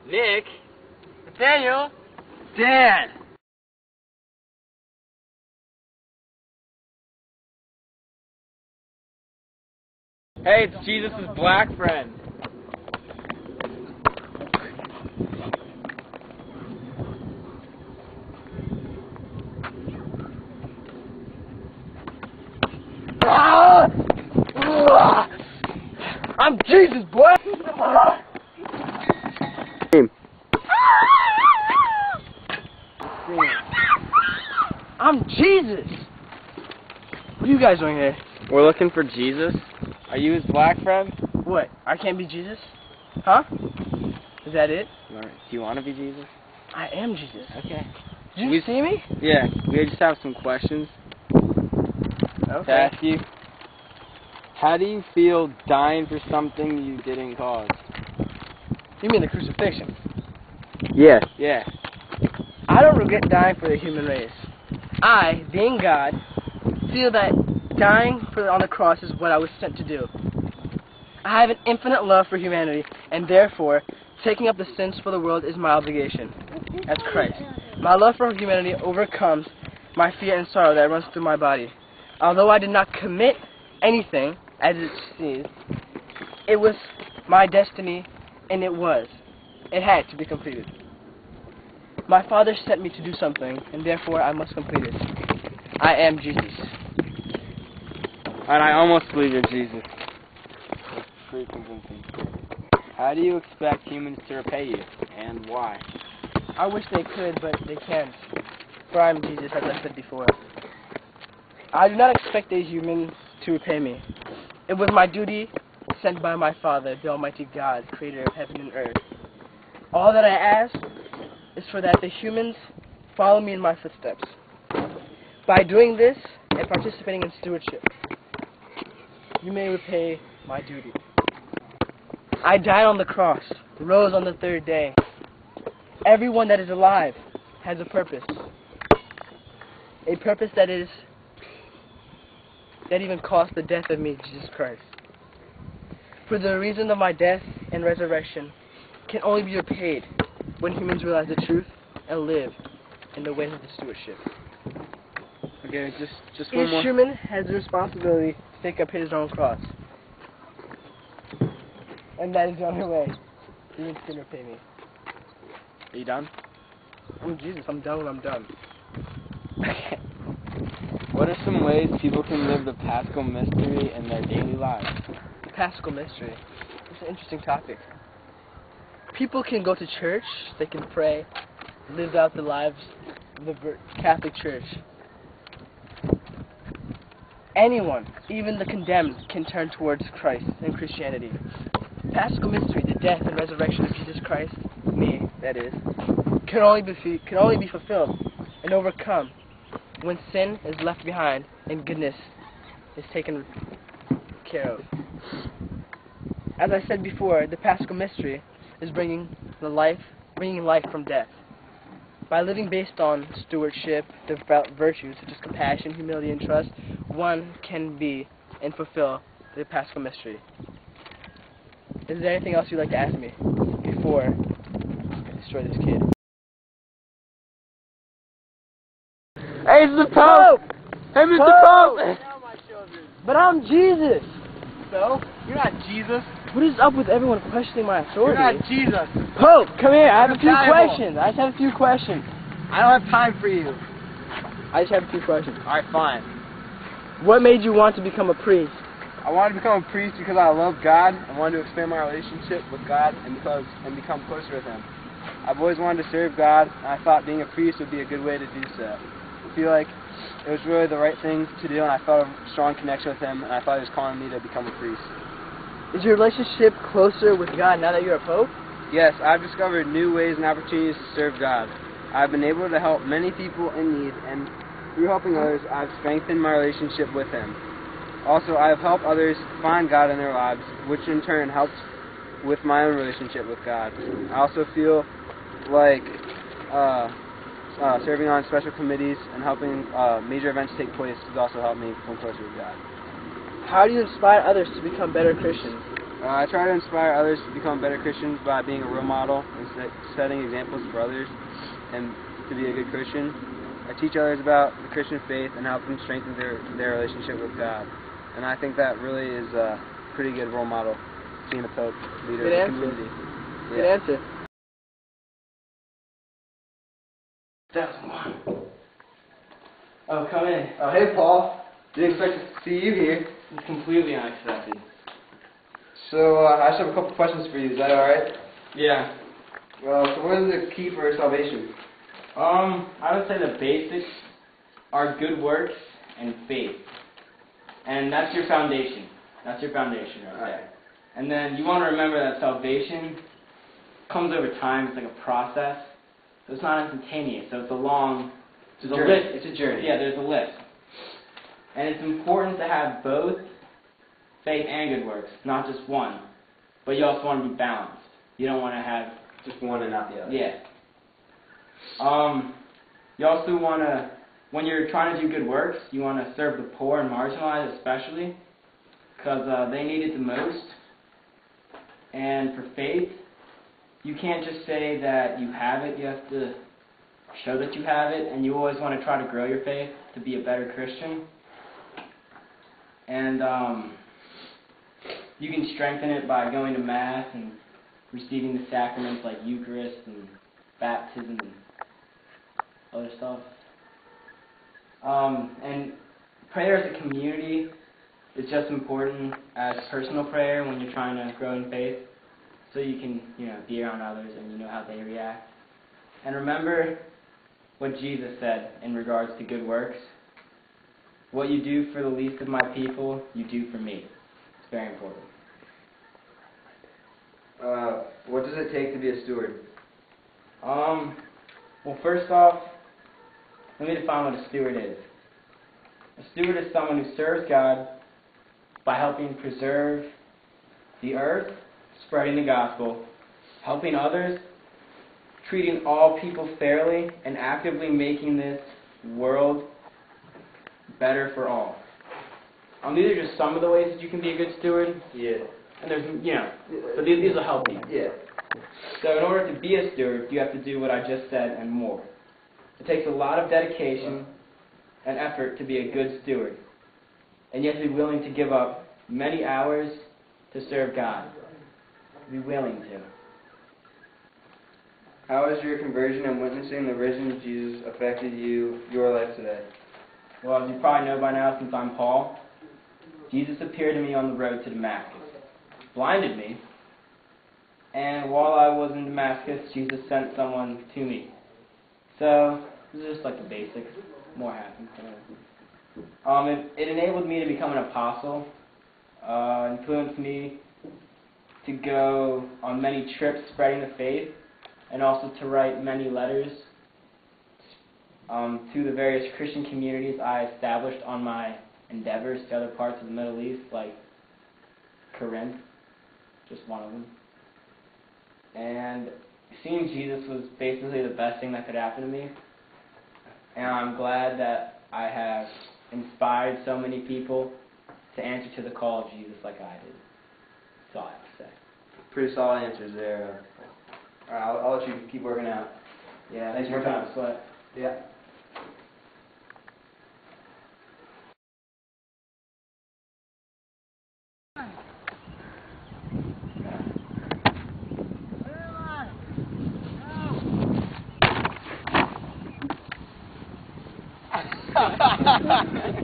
Nick? Nathaniel? Dan! Hey, it's Jesus' black friend. I'm Jesus, boy! I'm Jesus! What are you guys doing here? We're looking for Jesus. Are you his black friend? What? I can't be Jesus? Huh? Is that it? Do you want to be Jesus? I am Jesus. Okay. Did you see me? Yeah, we just have some questions to Okay. ask you. How do you feel dying for something you didn't cause? You mean the crucifixion? Yeah. Yeah. I don't regret dying for the human race. I, being God, feel that dying on the cross is what I was sent to do. I have an infinite love for humanity, and therefore, taking up the sins for the world is my obligation as Christ. My love for humanity overcomes my fear and sorrow that runs through my body. Although I did not commit anything, as it seems, it was my destiny, and it had to be completed. My Father sent me to do something, and therefore I must complete it. I am Jesus. And I almost believe you're Jesus. That's pretty convincing. How do you expect humans to repay you, and why? I wish they could, but they can't. For I am Jesus, as I said before. I do not expect a human to repay me. It was my duty, sent by my Father, the Almighty God, creator of heaven and earth. All that I ask is for that the humans follow me in my footsteps. By doing this and participating in stewardship, you may repay my duty. I died on the cross, rose on the third day. Everyone that is alive has a purpose. A purpose that even cost the death of me, Jesus Christ. For the reason of my death and resurrection can only be repaid when humans realize the truth and live in the ways of the stewardship. Okay, just one more. Each human has the responsibility to take up his own cross. And that is the only way humans can repay me. Are you done? I'm Jesus, I'm done when I'm done. Okay. What are some ways people can live the Paschal mystery in their daily lives? The Paschal mystery. It's an interesting topic. People can go to church, they can pray, live out the lives of the Catholic Church. Anyone, even the condemned, can turn towards Christ and Christianity. Paschal mystery, the death and resurrection of Jesus Christ, me, that is, can only be fulfilled and overcome when sin is left behind and goodness is taken care of. As I said before, the Paschal mystery is bringing life from death. By living based on stewardship, devout virtues such as compassion, humility, and trust, one can be and fulfill the Paschal mystery. Is there anything else you'd like to ask me before I destroy this kid? Hey, it's the Pope! Hey, Mr. Pope! But I'm Jesus! So? You're not Jesus. What is up with everyone questioning my authority? You're not Jesus. Pope, come here. I have a few Bible. questions. I just have a few questions. I don't have time for you. I just have a few questions. Alright, fine. What made you want to become a priest? I wanted to become a priest because I love God. I wanted to expand my relationship with God and become closer with Him. I've always wanted to serve God, and I thought being a priest would be a good way to do so. I feel like it was really the right thing to do, and I felt a strong connection with Him, and I thought He was calling me to become a priest. Is your relationship closer with God now that you're a pope? Yes, I've discovered new ways and opportunities to serve God. I've been able to help many people in need, and through helping others, I've strengthened my relationship with Him. Also, I have helped others find God in their lives, which in turn helps with my own relationship with God. I also feel like serving on special committees and helping major events take place has also helped me become closer with God. How do you inspire others to become better Christians? I try to inspire others to become better Christians by being a role model and setting examples for others and to be a good Christian. I teach others about the Christian faith and help them strengthen their relationship with God. And I think that really is a pretty good role model, being a Pope leader of the community. Yeah. Good answer. That's one. Oh, come in. Oh, hey, Paul. Didn't expect to see you here. It's completely unexpected. So, I just have a couple questions for you. Is that alright? Yeah. So what is the key for salvation? I would say the basics are good works and faith. And that's your foundation. That's your foundation right there. And then you want to remember that salvation comes over time. It's like a process. So it's not instantaneous. So it's a long... It's a journey. It's a journey. Yeah, there's a list. And it's important to have both faith and good works, not just one. But you also want to be balanced. You don't want to have... Just one and not the other. Yeah. You also want to, when you're trying to do good works, you want to serve the poor and marginalized especially, because they need it the most. And for faith, you can't just say that you have it, you have to show that you have it, and you always want to try to grow your faith to be a better Christian. And you can strengthen it by going to Mass and receiving the sacraments like Eucharist and baptism and other stuff. And prayer as a community is just important as personal prayer when you're trying to grow in faith, so you can, be around others and you know how they react. And remember what Jesus said in regards to good works. What you do for the least of my people, you do for me. It's very important. What does it take to be a steward? Well, first off, let me define what a steward is. A steward is someone who serves God by helping preserve the earth, spreading the gospel, helping others, treating all people fairly, and actively making this world better for all. These are just some of the ways that you can be a good steward. Yeah. And there's, so these will help you. Yeah. So in order to be a steward, you have to do what I just said and more. It takes a lot of dedication and effort to be a good steward. And you have to be willing to give up many hours to serve God. Be willing to. How has your conversion and witnessing the risen Jesus affected your life today? Well, as you probably know by now, since I'm Paul, Jesus appeared to me on the road to Damascus, blinded me, and while I was in Damascus, Jesus sent someone to me. So, this is just like the basics. More happened. It enabled me to become an apostle, influenced me to go on many trips spreading the faith, and also to write many letters to the various Christian communities I established on my endeavors to other parts of the Middle East, like Corinth, just one of them. And seeing Jesus was basically the best thing that could happen to me. And I'm glad that I have inspired so many people to answer to the call of Jesus like I did. That's all I have to say. Pretty solid answers there. All right, I'll let you keep working out. Yeah, Thanks for your time. Sweat. Yeah. Ha ha ha ha!